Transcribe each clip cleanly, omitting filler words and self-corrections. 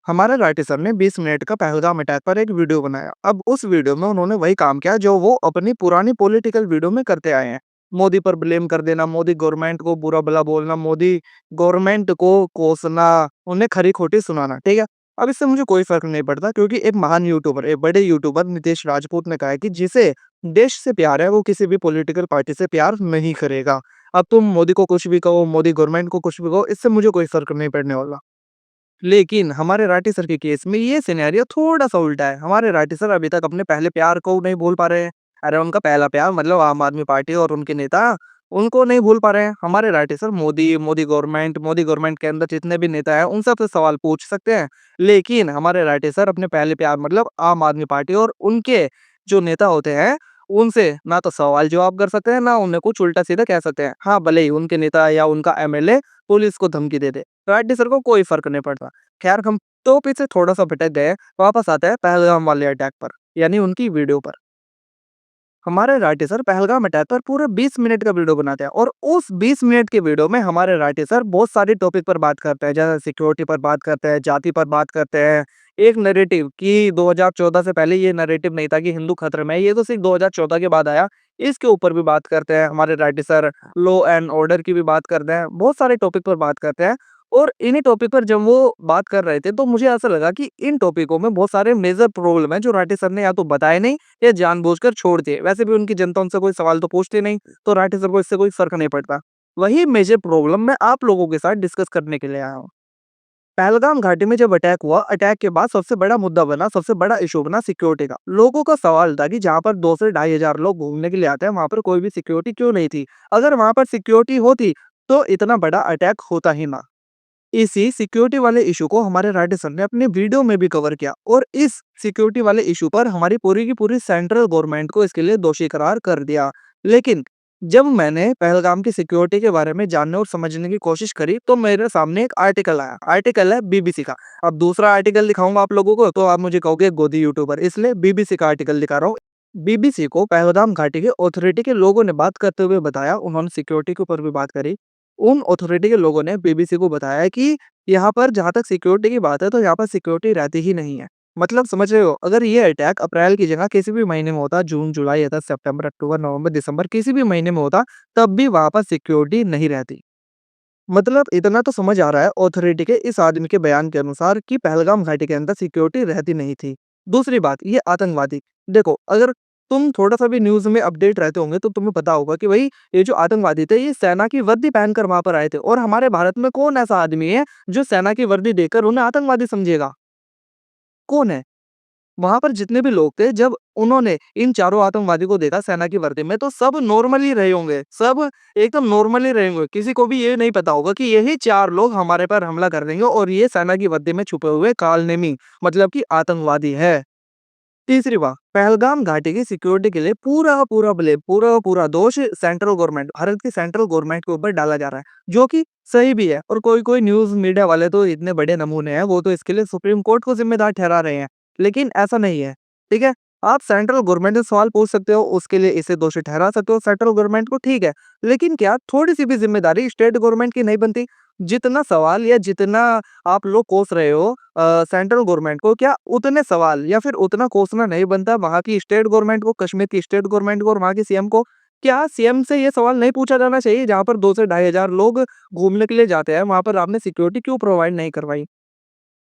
हमारे writer sir ने 20 minute का पहलगाम अटैक पर एक वीडियो बनाया। अब उस वीडियो में उन्होंने वही काम किया जो वो अपनी पुरानी पॉलिटिकल वीडियो में करते आए हैं। मोदी पर ब्लेम कर देना, मोदी गवर्नमेंट को बुरा भला बोलना, मोदी गवर्नमेंट को कोसना, उन्हें खरी खोटी सुनाना। ठीक है। अब इससे मुझे कोई फर्क नहीं पड़ता, क्योंकि एक महान यूट्यूबर, एक बड़े यूट्यूबर नितेश राजपूत ने कहा है कि जिसे देश से प्यार है वो किसी भी पॉलिटिकल पार्टी से प्यार नहीं करेगा। अब तुम मोदी को कुछ भी कहो, मोदी गवर्नमेंट को कुछ भी कहो, इससे मुझे कोई फर्क नहीं पड़ने वाला। लेकिन हमारे राठी सर के केस में ये सिनेरियो थोड़ा-सा उल्टा है। हमारे राठी सर अभी तक अपने पहले प्यार को नहीं भूल पा रहे हैं। अरे उनका पहला प्यार मतलब आम आदमी पार्टी और उनके नेता, उनको नहीं भूल पा रहे हैं। हमारे राठी सर मोदी गवर्नमेंट के अंदर जितने भी नेता हैं, उन सब से सवाल पूछ सकते हैं। लेकिन हमारे राठी सर अपने पहले प्यार मतलब आम आदमी पार्टी और उनके जो नेता होते हैं, उनसे ना तो सवाल जवाब कर सकते हैं, ना उन्हें कुछ उल्टा-सीधा कह सकते हैं। हाँ, भले ही उनके नेता या उनका एमएलए पुलिस को धमकी दे दे। राठी सर को कोई फ़र्क नहीं पड़ता। खैर हम टॉपिक से थोड़ा-सा भटक गए, वापस आते हैं पहलगाम वाले अटैक पर, यानी उनकी वीडियो पर। हमारे राठी सर पहलगाम अटैक पर पूरा 20 मिनट का वीडियो बनाते हैं और उस 20 मिनट के वीडियो में हमारे राठी सर बहुत सारे टॉपिक पर बात करते हैं, जैसे सिक्योरिटी पर बात करते हैं, जाति पर बात करते हैं। एक नैरेटिव कि 2014 से पहले ये नैरेटिव नहीं था कि हिंदू खतरे में है, ये तो सिर्फ 2014 के बाद आया। इसके ऊपर भी बात करते हैं हमारे Rathi sir, law and order की भी बात करते हैं, बहुत सारे टॉपिक पर बात करते हैं। और इन्हीं टॉपिक पर जब वो बात कर रहे थे, तो मुझे ऐसा लगा कि इन टॉपिकों में बहुत सारे मेजर प्रॉब्लम है जो राठी सर ने या तो बताए नहीं या जानबूझकर छोड़ दिए। वैसे भी उनकी जनता उनसे कोई सवाल तो पूछती नहीं, तो राठी सर को इससे कोई फर्क नहीं पड़ता। वही मेजर प्रॉब्लम मैं आप लोगों के साथ डिस्कस करने के लिए आया हूँ। पहलगाम घाटी में जब अटैक हुआ, अटैक के बाद सबसे बड़ा मुद्दा बना, सबसे बड़ा इशू बना सिक्योरिटी का। लोगों का सवाल था कि जहाँ पर 2 से 2,500 लोग घूमने के लिए आते हैं, वहां पर कोई भी सिक्योरिटी क्यों नहीं थी? अगर वहां पर सिक्योरिटी होती तो इतना बड़ा अटैक होता ही ना। इसी सिक्योरिटी वाले इशू को हमारे राइटर सर ने अपने वीडियो में भी कवर किया और इस सिक्योरिटी वाले इशू पर हमारी पूरी की पूरी सेंट्रल गवर्नमेंट को इसके लिए दोषी करार कर दिया। लेकिन जब मैंने पहलगाम की सिक्योरिटी के बारे में जानने और समझने की कोशिश करी, तो मेरे सामने एक आर्टिकल आया। आर्टिकल है बीबीसी का। अब दूसरा आर्टिकल दिखाऊंगा आप लोगों को तो आप मुझे कहोगे गोदी यूट्यूबर, इसलिए बीबीसी का आर्टिकल दिखा रहा हूँ। बीबीसी को पहलगाम घाटी के अथॉरिटी के लोगों ने बात करते हुए बताया, उन्होंने सिक्योरिटी के ऊपर भी बात करी। उन अथॉरिटी के लोगों ने बीबीसी को बताया कि यहाँ पर जहाँ तक सिक्योरिटी की बात है, तो यहाँ पर सिक्योरिटी रहती ही नहीं है। मतलब समझ रहे हो? अगर ये अटैक अप्रैल की जगह किसी भी महीने में होता, जून, जुलाई, अगस्त, सितंबर, अक्टूबर, नवंबर, दिसंबर किसी भी महीने में होता, तब भी वहाँ पर सिक्योरिटी नहीं रहती। मतलब इतना तो समझ आ रहा है अथॉरिटी के इस आदमी के बयान के अनुसार कि पहलगाम घाटी के अंदर सिक्योरिटी रहती नहीं थी। दूसरी बात, ये आतंकवादी। देखो, अगर तुम थोड़ा-सा भी न्यूज़ में अपडेट रहते होंगे तो तुम्हें पता होगा कि भई ये जो आतंकवादी थे, ये सेना की वर्दी पहनकर वहाँ पर आए थे और हमारे भारत में कौन ऐसा आदमी है जो सेना की वर्दी देखकर उन्हें आतंकवादी समझेगा? कौन है? वहाँ पर जितने भी लोग थे, जब उन्होंने इन चारों आतंकवादी को देखा सेना की वर्दी में, तो सब नॉर्मल ही रहे होंगे, सब एकदम नॉर्मल ही रहे होंगे। किसी को भी ये नहीं पता होगा कि यही 4 लोग हमारे पर हमला कर देंगे और ये सेना की वर्दी में छुपे हुए कालनेमी मतलब कि आतंकवादी है। तीसरी बात, पहलगाम घाटी की सिक्योरिटी के लिए पूरा का पूरा ब्लेम, पूरा का पूरा दोष सेंट्रल गवर्नमेंट, भारत की सेंट्रल गवर्नमेंट के ऊपर डाला जा रहा है, जो कि सही भी है। और कोई-कोई न्यूज़ मीडिया वाले तो इतने बड़े नमूने हैं, वो तो इसके लिए सुप्रीम कोर्ट को ज़िम्मेदार ठहरा रहे हैं। लेकिन ऐसा नहीं है, ठीक है? आप सेंट्रल गवर्नमेंट से सवाल पूछ सकते हो, उसके लिए इसे दोषी ठहरा सकते हो सेंट्रल गवर्नमेंट को, ठीक है। लेकिन क्या थोड़ी-सी भी ज़िम्मेदारी स्टेट गवर्नमेंट की नहीं बनती? जितना सवाल या जितना आप लोग कोस रहे हो सेंट्रल गवर्नमेंट को, क्या उतने सवाल या फिर उतना कोसना नहीं बनता वहाँ की स्टेट गवर्नमेंट को, कश्मीर की स्टेट गवर्नमेंट को और वहाँ के सीएम को? क्या सीएम से ये सवाल नहीं पूछा जाना चाहिए, जहाँ पर 2 से 2,500 लोग घूमने के लिए जाते हैं, वहाँ पर आपने सिक्योरिटी क्यों प्रोवाइड नहीं करवाई?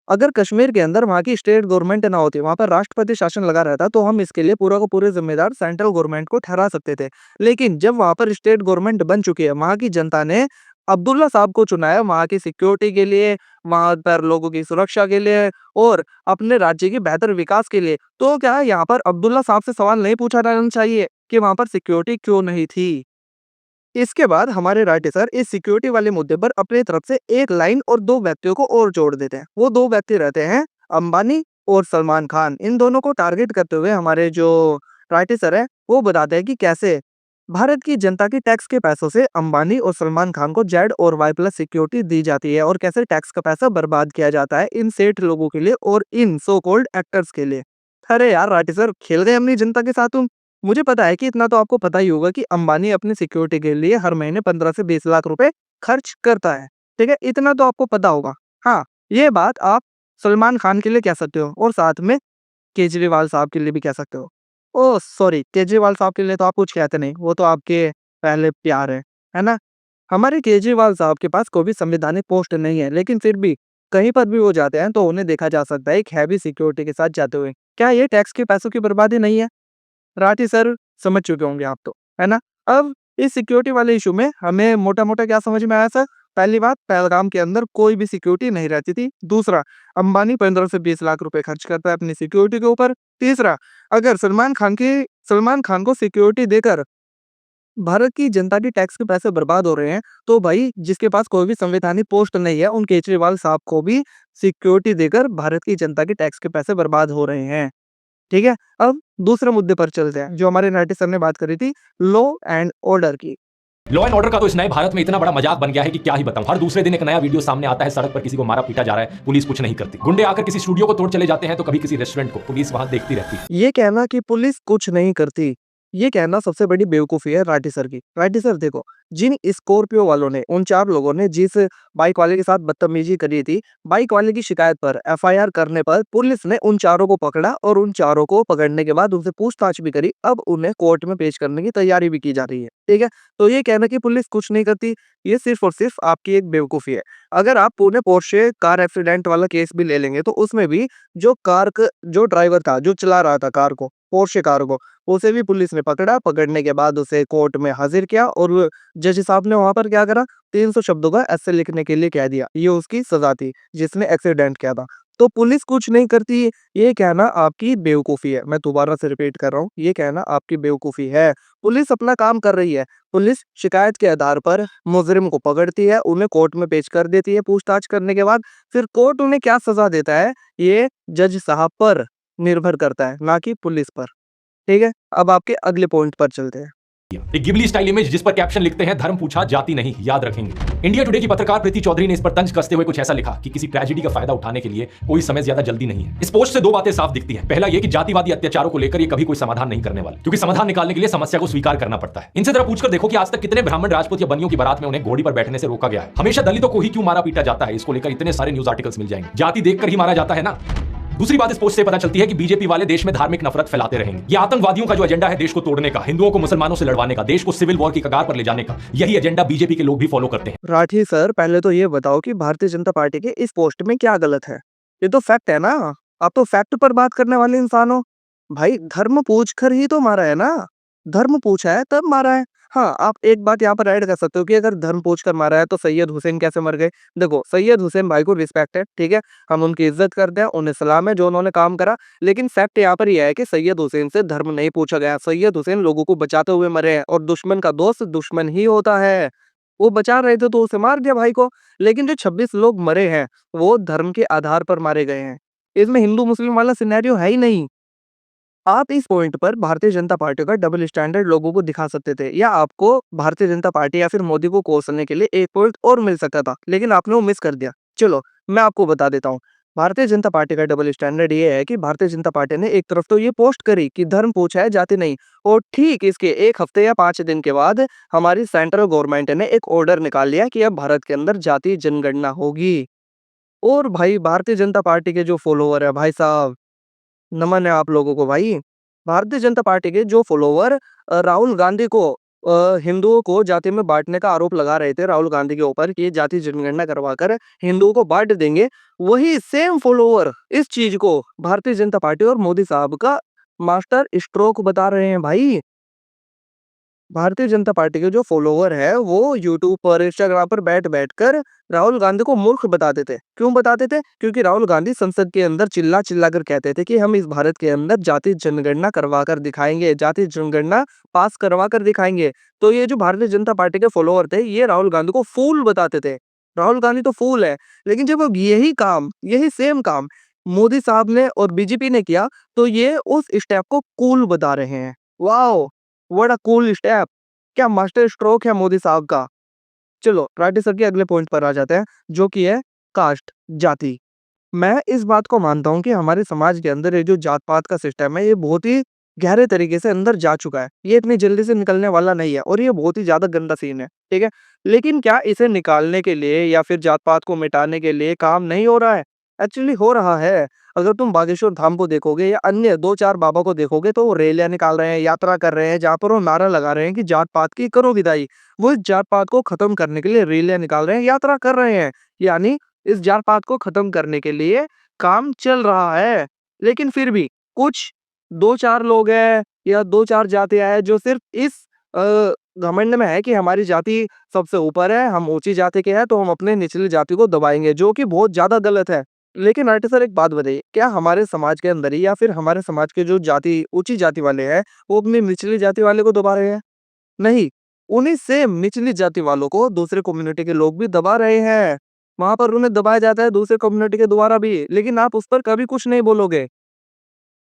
अगर कश्मीर के अंदर वहाँ की स्टेट गवर्नमेंट ना होती, वहाँ पर राष्ट्रपति शासन लगा रहता, तो हम इसके लिए पूरा का पूरे जिम्मेदार सेंट्रल गवर्नमेंट को ठहरा सकते थे। लेकिन जब वहाँ पर स्टेट गवर्नमेंट बन चुकी है, वहाँ की जनता ने अब्दुल्ला साहब को चुना है वहाँ की सिक्योरिटी के लिए, वहाँ पर लोगों की सुरक्षा के लिए और अपने राज्य के बेहतर विकास के लिए। तो क्या यहाँ पर अब्दुल्ला साहब से सवाल नहीं पूछा जाना चाहिए कि वहाँ पर सिक्योरिटी क्यों नहीं थी? इसके बाद हमारे राठी सर इस सिक्योरिटी वाले मुद्दे पर अपनी तरफ से एक लाइन और 2 व्यक्तियों को और जोड़ देते हैं। वो 2 व्यक्ति रहते हैं अंबानी और सलमान खान। इन दोनों को टारगेट करते हुए हमारे जो राठी सर हैं, वो बताते हैं कि कैसे भारत की जनता के टैक्स के पैसों से अंबानी और सलमान खान को जेड और वाई प्लस सिक्योरिटी दी जाती है और कैसे टैक्स का पैसा बर्बाद किया जाता है इन सेठ लोगों के लिए और इन सो कॉल्ड एक्टर्स के लिए। अरे यार राठी सर, खेल गए अपनी जनता के साथ तुम। मुझे पता है कि इतना तो आपको पता ही होगा कि अंबानी अपनी सिक्योरिटी के लिए हर महीने 15 से 20 लाख रुपए खर्च करता है। ठीक है? इतना तो आपको पता होगा। हाँ, ये बात आप सलमान खान के लिए कह सकते हो और साथ में केजरीवाल साहब के लिए भी कह सकते हो। ओह! सॉरी, केजरीवाल साहब के लिए तो आप कुछ कहते नहीं, वो तो आपके पहले प्यार है ना? हमारे केजरीवाल साहब के पास कोई भी संवैधानिक पोस्ट नहीं है, लेकिन फिर भी कहीं पर भी वो जाते हैं तो उन्हें देखा जा सकता है एक हैवी सिक्योरिटी के साथ जाते हुए। क्या ये टैक्स के पैसों की बर्बादी नहीं है? राठी सर समझ चुके होंगे आप तो, है ना? अब इस सिक्योरिटी वाले इश्यू में हमें मोटा-मोटा क्या समझ में आया सर? पहली बात, पहलगाम के अंदर कोई भी सिक्योरिटी नहीं रहती थी। दूसरा, अंबानी 15 से 20 लाख रुपए खर्च करता है अपनी सिक्योरिटी के ऊपर। तीसरा, अगर सलमान खान को सिक्योरिटी देकर भारत की जनता के टैक्स के पैसे बर्बाद हो रहे हैं, तो भाई जिसके पास कोई भी संवैधानिक पोस्ट नहीं है, उन केजरीवाल साहब को भी सिक्योरिटी देकर भारत की जनता के टैक्स के पैसे बर्बाद हो रहे हैं। ठीक है? अब दूसरे मुद्दे पर चलते हैं, जो हमारे नाटी सर ने बात करी थी, लॉ एंड ऑर्डर की। लॉ एंड ऑर्डर का तो इस नए भारत में इतना बड़ा मजाक बन गया है कि क्या ही बताऊं। हर दूसरे दिन एक नया वीडियो सामने आता है, सड़क पर किसी को मारा पीटा जा रहा है, पुलिस कुछ नहीं करती। गुंडे आकर किसी स्टूडियो को तोड़ चले जाते हैं तो कभी किसी रेस्टोरेंट को, पुलिस वहां देखती रहती है। ये कहना कि पुलिस कुछ नहीं करती, ये कहना सबसे बड़ी बेवकूफ़ी है राठी सर की। राठी सर देखो, जिन स्कॉर्पियो वालों ने, उन 4 लोगों ने जिस बाइक वाले के साथ बदतमीज़ी करी थी, बाइक वाले की शिकायत पर एफआईआर करने पर पुलिस ने उन चारों को पकड़ा और उन चारों को पकड़ने के बाद उनसे पूछताछ भी करी। अब उन्हें कोर्ट में पेश करने की तैयारी भी की जा रही है, ठीक है? तो ये कहना कि पुलिस कुछ नहीं करती, ये सिर्फ़ और सिर्फ़ आपकी एक बेवकूफ़ी है। अगर आप पुणे पोर्शे कार एक्सीडेंट वाला केस भी ले लेंगे, तो उसमें भी जो ड्राइवर था, जो चला रहा था कार को, पोर्शे कार को, उसे भी पुलिस ने पकड़ा। पकड़ने के बाद उसे कोर्ट में हाजिर किया और जज साहब ने वहां पर क्या करा, 300 शब्दों का एसे लिखने के लिए कह दिया। ये उसकी सजा थी जिसने एक्सीडेंट किया था। तो पुलिस कुछ नहीं करती, ये कहना आपकी बेवकूफी है। मैं दोबारा से रिपीट कर रहा हूँ, ये कहना आपकी बेवकूफी है। पुलिस अपना काम कर रही है। पुलिस शिकायत के आधार पर मुजरिम को पकड़ती है, उन्हें कोर्ट में पेश कर देती है। पूछताछ करने के बाद फिर कोर्ट उन्हें क्या सजा देता है, ये जज साहब पर निर्भर करता है, ना कि पुलिस पर। ठीक है? अब आपके अगले पॉइंट पर चलते हैं। एक गिबली स्टाइल इमेज जिस पर कैप्शन लिखते हैं, धर्म पूछा जाति नहीं, याद रखेंगे। इंडिया टुडे की पत्रकार प्रीति चौधरी ने इस पर तंज कसते हुए कुछ ऐसा लिखा कि किसी ट्रेजेडी का फायदा उठाने के लिए कोई समय ज्यादा जल्दी नहीं है। इस पोस्ट से 2 बातें साफ दिखती हैं। पहला ये कि जातिवादी अत्याचारों को लेकर ये कभी कोई समाधान नहीं करने वाले, क्योंकि समाधान निकालने के लिए समस्या को स्वीकार करना पड़ता है। इनसे जरा पूछकर देखो कि आज तक कितने ब्राह्मण, राजपूत या बनियों की बारात में उन्हें घोड़ी पर बैठने से रोका गया है। हमेशा दलितों को ही क्यों मारा पीटा जाता है, इसको लेकर इतने सारे न्यूज आर्टिकल्स मिल जाएंगे। जाति देखकर ही मारा जाता है ना। दूसरी बात इस पोस्ट से पता चलती है कि बीजेपी वाले देश में धार्मिक नफरत फैलाते रहेंगे। ये आतंकवादियों का जो एजेंडा है, देश को तोड़ने का, हिंदुओं को मुसलमानों से लड़वाने का, देश को सिविल वॉर की कगार पर ले जाने का, यही एजेंडा बीजेपी के लोग भी फॉलो करते हैं। राठी सर, पहले तो ये बताओ कि भारतीय जनता पार्टी के इस पोस्ट में क्या गलत है? ये तो फैक्ट है ना। आप तो फैक्ट पर बात करने वाले इंसान हो। भाई धर्म पूछ कर ही तो मारा है ना। धर्म पूछा है तब मारा है। हाँ, आप एक बात यहाँ पर ऐड कर सकते हो कि अगर धर्म पूछ कर मारा है तो सैयद हुसैन कैसे मर गए? देखो, सैयद हुसैन भाई को रिस्पेक्ट है, ठीक है? हम उनकी इज्जत करते हैं, उन्हें सलाम है जो उन्होंने काम करा। लेकिन फैक्ट यहाँ पर यह है कि सैयद हुसैन से धर्म नहीं पूछा गया। सैयद हुसैन लोगों को बचाते हुए मरे हैं और दुश्मन का दोस्त दुश्मन ही होता है। वो बचा रहे थे तो उसे मार दिया भाई को। लेकिन जो 26 लोग मरे हैं, वो धर्म के आधार पर मारे गए हैं। इसमें हिंदू मुस्लिम वाला सिनेरियो है ही नहीं। आप इस पॉइंट पर भारतीय जनता पार्टी का डबल स्टैंडर्ड लोगों को दिखा सकते थे, या आपको भारतीय जनता पार्टी या फिर मोदी को कोसने के लिए एक पॉइंट और मिल सकता था, लेकिन आपने वो मिस कर दिया। चलो, मैं आपको बता देता हूँ। भारतीय जनता पार्टी का डबल स्टैंडर्ड ये है कि भारतीय जनता पार्टी ने एक तरफ तो ये पोस्ट करी कि धर्म पूछा है जाति नहीं, और ठीक इसके 1 हफ्ते या 5 दिन के बाद हमारी सेंट्रल गवर्नमेंट ने एक ऑर्डर निकाल लिया कि अब भारत के अंदर जाति जनगणना होगी। और भाई भारतीय जनता पार्टी के जो फॉलोवर है भाई साहब, नमन है आप लोगों को भाई। भारतीय जनता पार्टी के जो फॉलोवर राहुल गांधी को हिंदुओं को जाति में बांटने का आरोप लगा रहे थे राहुल गांधी के ऊपर कि ये जाति जनगणना करवाकर हिंदुओं को बांट देंगे, वही सेम फॉलोवर इस चीज को भारतीय जनता पार्टी और मोदी साहब का मास्टर स्ट्रोक बता रहे हैं भाई। भारतीय जनता पार्टी के जो फॉलोवर है वो यूट्यूब पर, इंस्टाग्राम पर बैठ बैठ कर राहुल गांधी को मूर्ख बताते थे। क्यों बताते थे? क्योंकि राहुल गांधी संसद के अंदर चिल्ला चिल्ला कर कहते थे कि हम इस भारत के अंदर जाति जनगणना करवा कर दिखाएंगे, जाति जनगणना पास करवा कर दिखाएंगे। तो ये जो भारतीय जनता पार्टी के फॉलोवर थे, ये राहुल गांधी को फूल बताते थे। राहुल गांधी तो फूल है, लेकिन जब अब यही सेम काम मोदी साहब ने और बीजेपी ने किया, तो ये उस स्टेप को कूल बता रहे हैं। Wow, what a cool step! क्या मास्टर स्ट्रोक है मोदी साहब का। चलो, राठी सर के अगले पॉइंट पर आ जाते हैं, जो कि है कास्ट, जाति। मैं इस बात को मानता हूँ कि हमारे समाज के अंदर ये जो जात पात का सिस्टम है, ये बहुत ही गहरे तरीके से अंदर जा चुका है। ये इतनी जल्दी से निकलने वाला नहीं है और ये बहुत ही ज्यादा गंदा सीन है, ठीक है? लेकिन क्या इसे निकालने के लिए या फिर जात पात को मिटाने के लिए काम नहीं हो रहा है? एक्चुअली हो रहा है। अगर तुम बागेश्वर धाम को देखोगे या अन्य 2-4 बाबा को देखोगे तो वो रैलियाँ निकाल रहे हैं, यात्रा कर रहे हैं, जहाँ पर वो नारा लगा रहे हैं कि जात-पात की करो विदाई। वो इस जात-पात को खत्म करने के लिए रैलियाँ निकाल रहे हैं, यात्रा कर रहे हैं। यानी इस जात-पात को खत्म करने के लिए काम चल रहा है। लेकिन फिर भी कुछ 2-4 लोग हैं या 2-4 जातियाँ हैं जो सिर्फ़ इस अ, घमंड में है कि हमारी जाति सबसे ऊपर है, हम ऊँची जाति के हैं तो हम अपने निचली जाति को दबाएँगे, जो कि बहुत ज़्यादा गलत है। लेकिन आंटी सर एक बात बताइए, क्या हमारे समाज के अंदर ही या फिर हमारे समाज के जो जाति ऊँची जाति वाले हैं, वो अपनी निचली जाति वाले को दबा रहे हैं? नहीं, उन्हीं सेम निचली जाति वालों को दूसरे कम्युनिटी के लोग भी दबा रहे हैं। वहाँ पर उन्हें दबाया जाता है दूसरे कम्युनिटी के द्वारा भी, लेकिन आप उस पर कभी कुछ नहीं बोलोगे।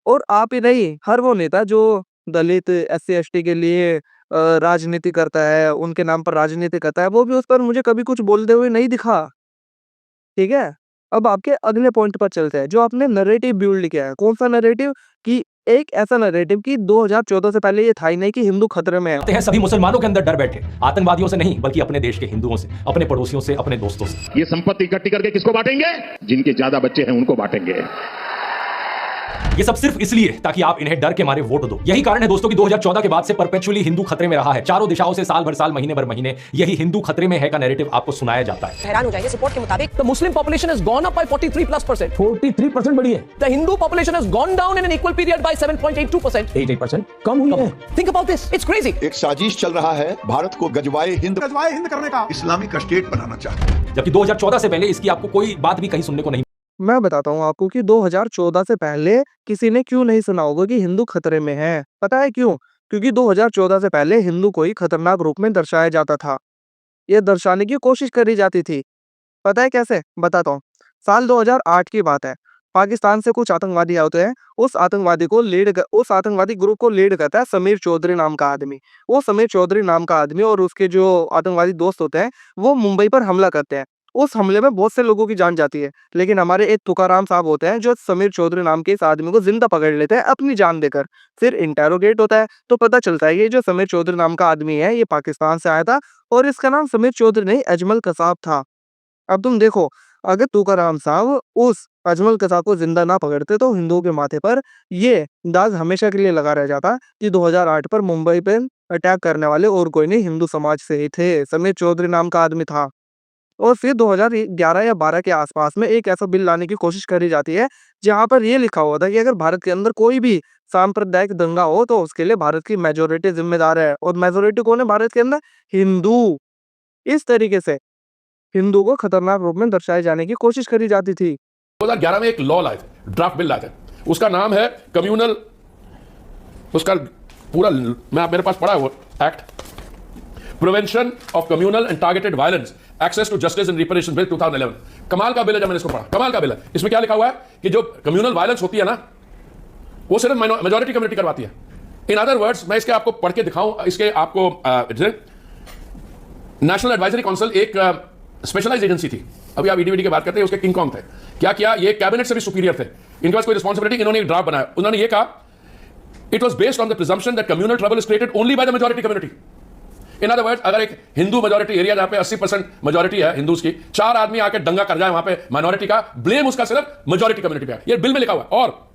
और आप ही नहीं, हर वो नेता जो दलित, एससी-एसटी के लिए राजनीति करता है, उनके नाम पर राजनीति करता है, वो भी उस पर मुझे कभी कुछ बोलते हुए नहीं दिखा। ठीक है? अब आपके अगले पॉइंट पर चलते हैं, जो आपने नैरेटिव बिल्ड किया है। कौन-सा नैरेटिव? कि एक ऐसा नैरेटिव कि 2014 से पहले ये था ही नहीं कि हिंदू खतरे में है। हैं सभी मुसलमानों के अंदर डर बैठे, आतंकवादियों से नहीं बल्कि अपने देश के हिंदुओं से, अपने पड़ोसियों से, अपने दोस्तों से। ये संपत्ति इकट्ठी करके किसको बांटेंगे? जिनके ज्यादा बच्चे हैं उनको बांटेंगे। ये सब सिर्फ इसलिए ताकि आप इन्हें डर के मारे वोट दो। यही कारण है दोस्तों कि 2014 के बाद से परपेचुअली हिंदू खतरे में रहा है। चारों दिशाओं से साल भर साल, महीने भर महीने यही हिंदू खतरे में है का नैरेटिव आपको सुनाया जाता है। हैरान हो जाएंगे, रिपोर्ट के मुताबिक the Muslim population has gone up by 43+%। 43% बढ़ी है। The Hindu population has gone down in an equal period by 7.82%। 88% कम हुई है। Think about this, it's crazy. एक साजिश चल रहा है भारत को गजवाए हिंद करने का, इस्लामिक स्टेट बनाना चाहते हैं। जबकि 2014 से पहले इसकी आपको कोई बात भी कहीं सुनने को नहीं। मैं बताता हूँ आपको कि 2014 से पहले किसी ने क्यों नहीं सुना होगा कि हिंदू खतरे में है। पता है क्यों? क्योंकि 2014 से पहले हिंदू को ही खतरनाक रूप में दर्शाया जाता था। ये दर्शाने की कोशिश करी जाती थी। पता है कैसे? बताता हूँ। साल 2008 की बात है। पाकिस्तान से कुछ आतंकवादी होते हैं। उस आतंकवादी ग्रुप को लीड करता है समीर चौधरी नाम का आदमी। वो समीर चौधरी नाम का आदमी और उसके जो आतंकवादी दोस्त होते हैं, वो मुंबई पर हमला करते हैं। उस हमले में बहुत से लोगों की जान जाती है। लेकिन हमारे एक तुकाराम साहब होते हैं जो समीर चौधरी नाम के इस आदमी को जिंदा पकड़ लेते हैं अपनी जान देकर। फिर इंटेरोगेट होता है तो पता चलता है ये जो समीर चौधरी नाम का आदमी है, ये पाकिस्तान से आया था और इसका नाम समीर चौधरी नहीं, अजमल कसाब था। अब तुम देखो, अगर तुकाराम साहब उस अजमल कसाब को जिंदा ना पकड़ते तो हिंदुओं के माथे पर ये दाग हमेशा के लिए लगा रह जाता कि 2008 पर मुंबई पे अटैक करने वाले और कोई नहीं, हिंदू समाज से ही थे, समीर चौधरी नाम का आदमी था। और फिर 2011 या 12 के आसपास में एक ऐसा बिल लाने की कोशिश करी जाती है जहां पर यह लिखा हुआ था कि अगर भारत के अंदर कोई भी सांप्रदायिक दंगा हो तो उसके लिए भारत की मेजोरिटी जिम्मेदार है। और मेजोरिटी कौन है भारत के अंदर? हिंदू। इस तरीके से हिंदू को खतरनाक रूप में दर्शाए जाने की कोशिश करी जाती थी। 2011 में एक लॉ लाए थे, ड्राफ्ट बिल लाए थे, उसका नाम है कम्युनल, उसका पूरा मेरे पास पड़ा है वो act, prevention of communal and targeted violence, access to justice and reparation bill 2011। कमाल का बिल है, जब मैंने इसको पढ़ा कमाल का बिल है। इसमें क्या लिखा हुआ है कि जो कम्युनल वायलेंस होती है ना, वो सिर्फ मेजोरिटी कम्युनिटी करवाती है। इन अदर वर्ड्स, मैं इसके आपको पढ़ के दिखाऊं, इसके आपको नेशनल एडवाइजरी काउंसिल एक स्पेशलाइज एजेंसी थी, अभी आप ईडीवीडी की बात करते हैं, उसके किंग कॉन्ग थे। क्या किया? ये कैबिनेट से भी सुपीरियर थे, इनके पास कोई रिस्पांसिबिलिटी। इन्होंने एक ड्राफ्ट बनाया, उन्होंने ये कहा, it was based on the presumption that communal trouble is created only by the majority community. In other words, अगर एक हिंदू मेजॉरिटी एरिया जहां पे 80% मेजॉरिटी है हिंदूज की, 4 आदमी आके दंगा कर जाए वहां पे माइनॉरिटी का, ब्लेम उसका सिर्फ मेजॉरिटी कम्युनिटी पे है। ये बिल में लिखा हुआ है। और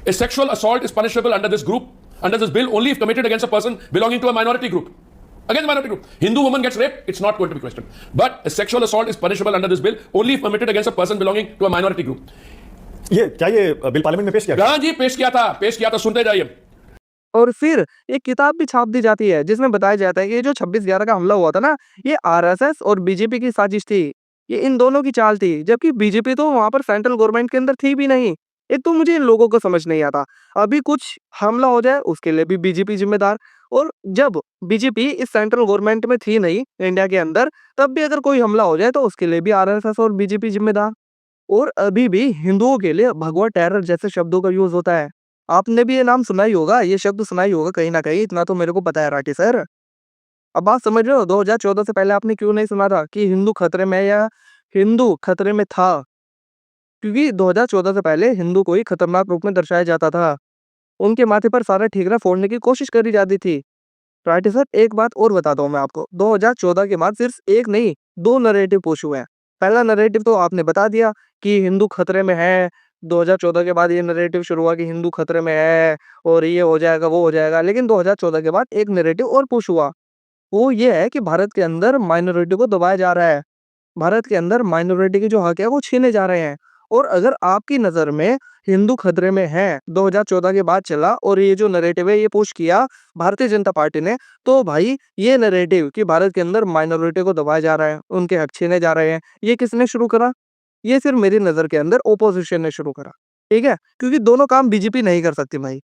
a sexual assault is punishable under this group, under this bill only if committed against a person belonging to a minority group. Against minority group, Hindu woman gets raped, it's not going to be questioned. But a sexual assault is punishable under this bill only if committed against a person belonging to a minority group. ये क्या ये bill parliament में पेश किया? हाँ जी, पेश किया था, सुनते जाइए। और फिर एक किताब भी छाप दी जाती है जिसमें बताया जाता है कि ये जो 26/11 का हमला हुआ था ना, ये आरएसएस और बीजेपी की साजिश थी। ये इन दोनों की चाल थी, जबकि बीजेपी तो वहां पर सेंट्रल गवर्नमेंट के अंदर थी भी नहीं। एक तो मुझे इन लोगों को समझ नहीं आता, अभी कुछ हमला हो जाए उसके लिए भी बीजेपी जिम्मेदार, और जब बीजेपी इस सेंट्रल गवर्नमेंट में थी नहीं इंडिया के अंदर, तब भी अगर कोई हमला हो जाए तो उसके लिए भी आरएसएस और बीजेपी जिम्मेदार। और अभी भी हिंदुओं के लिए भगवा टेरर जैसे शब्दों का यूज होता है। आपने भी ये नाम सुना ही होगा, ये शब्द सुना ही होगा कहीं ना कहीं, इतना तो मेरे को पता है राठी सर। अब बात समझ रहे हो, 2014 से पहले आपने क्यों नहीं सुना था कि हिंदू खतरे में या हिंदू खतरे में था? क्योंकि 2014 से पहले हिंदू को ही खतरनाक रूप में दर्शाया जाता था। उनके माथे पर सारा ठीकरा फोड़ने की कोशिश करी जाती थी। राइट सर, एक बात और बताता हूँ मैं आपको, 2014 के बाद सिर्फ एक नहीं 2 नैरेटिव पुश हुए हैं। पहला नैरेटिव तो आपने बता दिया कि हिंदू खतरे में है। 2014 के बाद ये नैरेटिव शुरू हुआ कि हिंदू खतरे में है और ये हो जाएगा, वो हो जाएगा। लेकिन 2014 के बाद एक नैरेटिव और पुश हुआ। वो ये है कि भारत के अंदर माइनॉरिटी को दबाया जा रहा है। भारत के अंदर माइनॉरिटी के जो हक है वो छीने जा रहे हैं। और अगर आपकी नज़र में हिंदू खतरे में है, 2014 के बाद चला और ये जो नैरेटिव है ये पुश किया भारतीय जनता पार्टी ने, तो भाई ये नैरेटिव कि भारत के अंदर माइनॉरिटी को दबाया जा रहा है, उनके हक छीने जा रहे हैं, ये किसने शुरू करा? ये सिर्फ मेरी नज़र के अंदर ओपोजिशन ने शुरू करा। ठीक है? क्योंकि दोनों काम बीजेपी नहीं कर सकती भाई।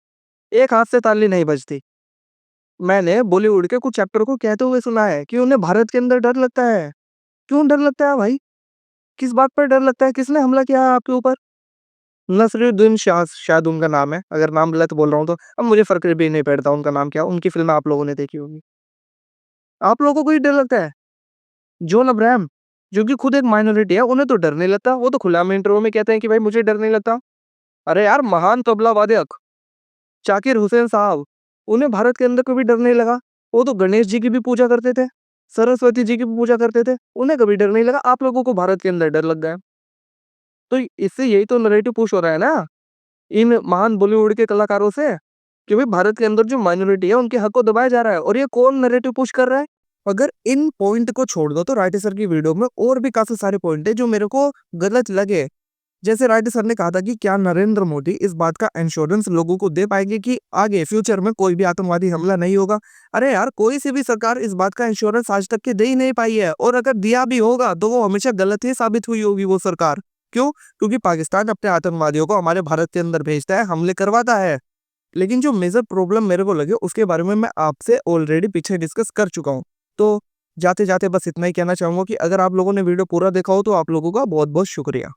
एक हाथ से ताली नहीं बजती। मैंने बॉलीवुड के कुछ एक्टर को कहते हुए सुना है कि उन्हें भारत के अंदर डर लगता है। क्यों डर लगता है भाई? किस बात पर डर लगता है? किसने हमला किया है आपके ऊपर? नसरुद्दीन शाह शायद उनका नाम है। अगर नाम गलत बोल रहा हूँ तो अब मुझे फ़र्क भी नहीं पड़ता उनका नाम क्या है। उनकी फ़िल्में आप लोगों ने देखी होगी। आप लोगों को ही डर लगता है? जॉन अब्राहम, जो कि खुद एक माइनॉरिटी है, उन्हें तो डर नहीं लगता। वो तो खुलेआम इंटरव्यू में कहते हैं कि भाई मुझे डर नहीं लगता। अरे यार, महान तबला वादक जाकिर हुसैन साहब, उन्हें भारत के अंदर कभी डर नहीं लगा। वो तो गणेश जी की भी पूजा करते थे, सरस्वती जी की भी पूजा करते थे, उन्हें कभी डर नहीं लगा। आप लोगों को भारत के अंदर डर लग गया। तो इससे यही तो नैरेटिव पुश हो रहा है ना इन महान बॉलीवुड के कलाकारों से, कि भाई भारत के अंदर जो माइनॉरिटी है उनके हक को दबाया जा रहा है। और ये कौन नैरेटिव पुश कर रहा है? अगर इन पॉइंट को छोड़ दो तो राइटर सर की वीडियो में और भी काफी सारे पॉइंट है जो मेरे को गलत लगे। जैसे राइटर सर ने कहा था कि क्या नरेंद्र मोदी इस बात का इंश्योरेंस लोगों को दे पाएंगे कि आगे फ्यूचर में कोई भी आतंकवादी हमला नहीं होगा। अरे यार, कोई सी भी सरकार इस बात का इंश्योरेंस आज तक के दे ही नहीं पाई है। और अगर दिया भी होगा तो वो हमेशा गलत ही साबित हुई होगी वो सरकार। क्यों? क्योंकि पाकिस्तान अपने आतंकवादियों को हमारे भारत के अंदर भेजता है, हमले करवाता है। लेकिन जो मेजर प्रॉब्लम मेरे को लगे उसके बारे में मैं आपसे ऑलरेडी पीछे डिस्कस कर चुका हूँ। तो जाते जाते बस इतना ही कहना चाहूंगा कि अगर आप लोगों ने वीडियो पूरा देखा हो तो आप लोगों का बहुत बहुत शुक्रिया।